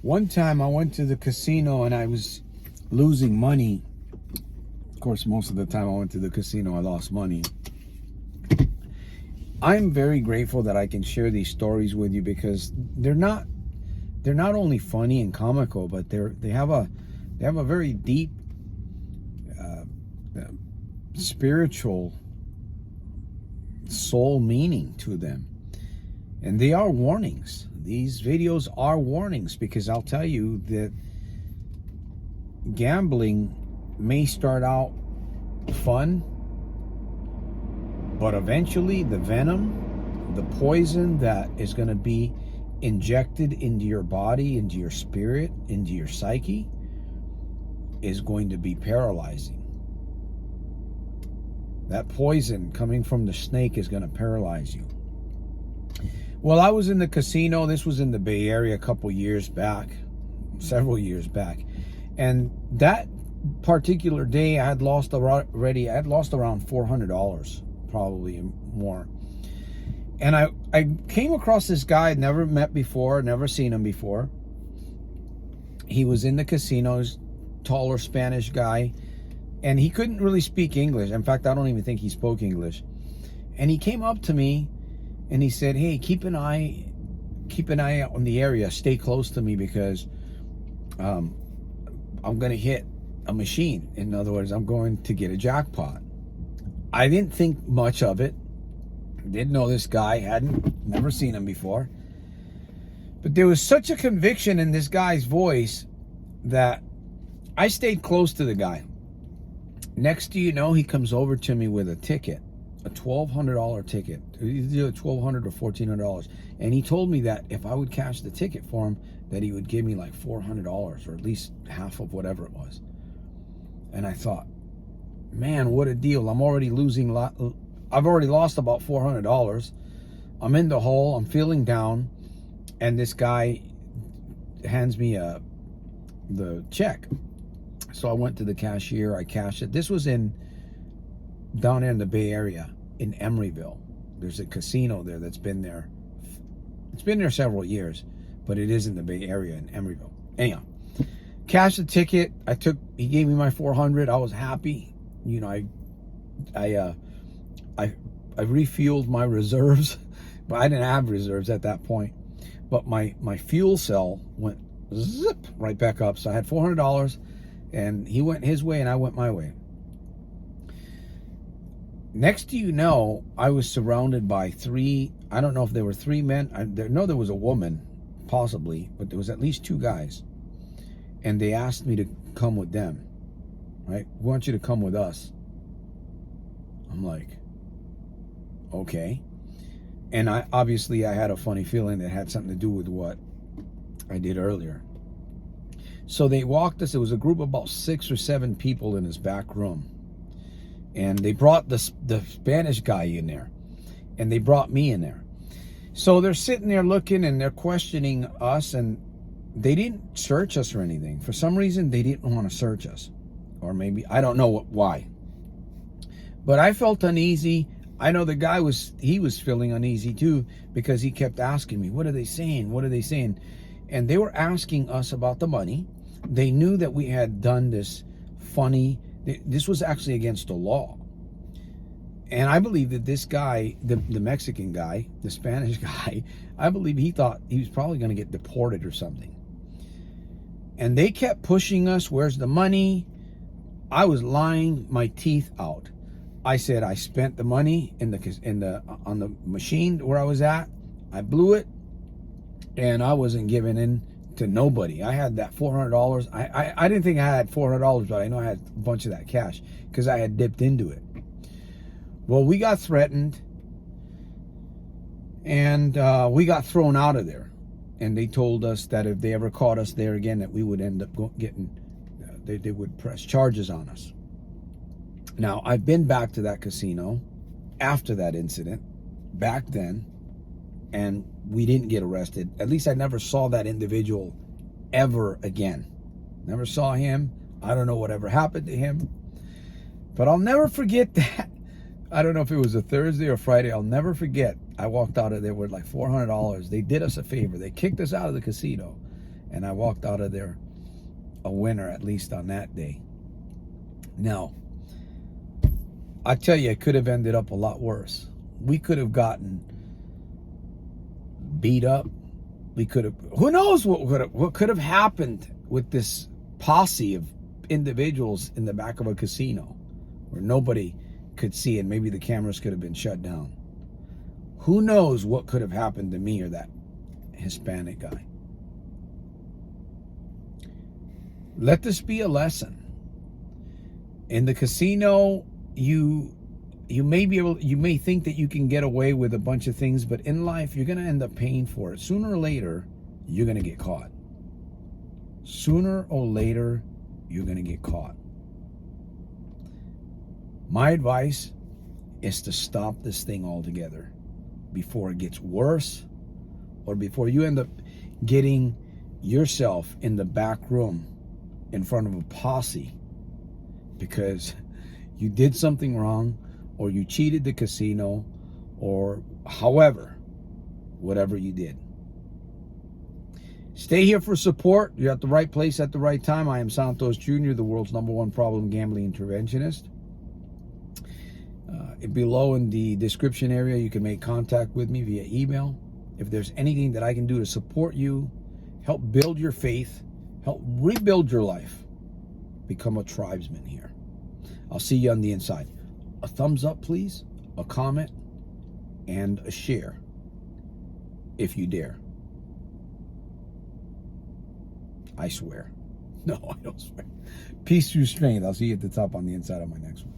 One time I went to the casino and I was losing money. Of course, most of the time I went to the casino, I lost money. I'm very grateful that I can share these stories with you because they're not only funny and comical, but they have a very deep spiritual soul meaning to them. And they are warnings. These videos are warnings because I'll tell you that gambling may start out fun, but eventually the venom, the poison that is going to be injected into your body, into your spirit, into your psyche, is going to be paralyzing. That poison coming from the snake is going to paralyze you. Well, I was in the casino. This was in the Bay Area a couple years back, several years back. And that particular day, I had lost around $400, probably more. And I came across this guy I'd never met before, never seen him before. He was in the casinos, taller Spanish guy, and he couldn't really speak English. In fact, I don't even think he spoke English. And he came up to me and he said, "Hey, keep an eye out on the area. Stay close to me because I'm going to hit a machine. In other words, I'm going to get a jackpot." I didn't think much of it. Didn't know this guy, never seen him before. But there was such a conviction in this guy's voice that I stayed close to the guy. Next thing you know, he comes over to me with a ticket, a $1,200 ticket, either $1,200 or $1,400. And he told me that if I would cash the ticket for him, that he would give me like $400 or at least half of whatever it was. And I thought, man, what a deal. I'm already losing I've already lost about $400. I'm in the hole. I'm feeling down. And this guy hands me the check. So I went to the cashier. I cashed it. This was down in the Bay Area in Emeryville. There's a casino there that's been there. It's been there several years, but it is in the Bay Area in Emeryville. Anyhow, cashed the ticket. He gave me my $400. I was happy. You know, I refueled my reserves, but I didn't have reserves at that point. But my fuel cell went zip right back up. So I had $400, and he went his way and I went my way. Next to you know, I was surrounded by I don't know if there were three men. I know there was a woman, possibly, but there was at least two guys. And they asked me to come with them, right? "We want you to come with us." I'm like, okay. And I had a funny feeling that had something to do with what I did earlier. So they walked us. It was a group of about 6 or 7 people in this back room. And they brought the Spanish guy in there. And they brought me in there. So they're sitting there looking and they're questioning us. And they didn't search us or anything. For some reason, they didn't want to search us. Or maybe, I don't know why. But I felt uneasy. I know the guy was feeling uneasy too, because he kept asking me, "What are they saying? What are they saying?" And they were asking us about the money. They knew that we had done this this was actually against the law. And I believe that this guy, the Mexican guy, the Spanish guy, I believe he thought he was probably going to get deported or something. And they kept pushing us, "Where's the money?" I was lying my teeth out. I said I spent the money on the machine where I was at. I blew it, and I wasn't giving in to nobody. I had that $400. I didn't think I had $400, but I know I had a bunch of that cash because I had dipped into it. Well, we got threatened, and we got thrown out of there. And they told us that if they ever caught us there again, that we would end up getting, they would press charges on us. Now, I've been back to that casino after that incident, back then, and we didn't get arrested. At least I never saw that individual ever again. Never saw him. I don't know whatever happened to him. But I'll never forget that. I don't know if it was a Thursday or Friday. I'll never forget. I walked out of there with like $400. They did us a favor. They kicked us out of the casino. And I walked out of there a winner, at least on that day. Now, I tell you, it could have ended up a lot worse. We could have gotten beat up. We could have, who knows what could have happened with this posse of individuals in the back of a casino where nobody could see, and maybe the cameras could have been shut down. Who knows what could have happened to me or that Hispanic guy. Let this be a lesson. In the casino, you may think that you can get away with a bunch of things, but in life you're going to end up paying for it. Sooner or later, you're going to get caught. Sooner or later, you're going to get caught. My advice is to stop this thing altogether before it gets worse, or before you end up getting yourself in the back room in front of a posse because you did something wrong, or you cheated the casino, or however, whatever you did. Stay here for support. You're at the right place at the right time. I am Santos Jr., the world's #1 problem gambling interventionist. Below in the description area, you can make contact with me via email. If there's anything that I can do to support you, help build your faith, help rebuild your life, become a tribesman here. I'll see you on the inside. A thumbs up, please, a comment, and a share, if you dare. I swear. No, I don't swear. Peace through strength. I'll see you at the top on the inside of my next one.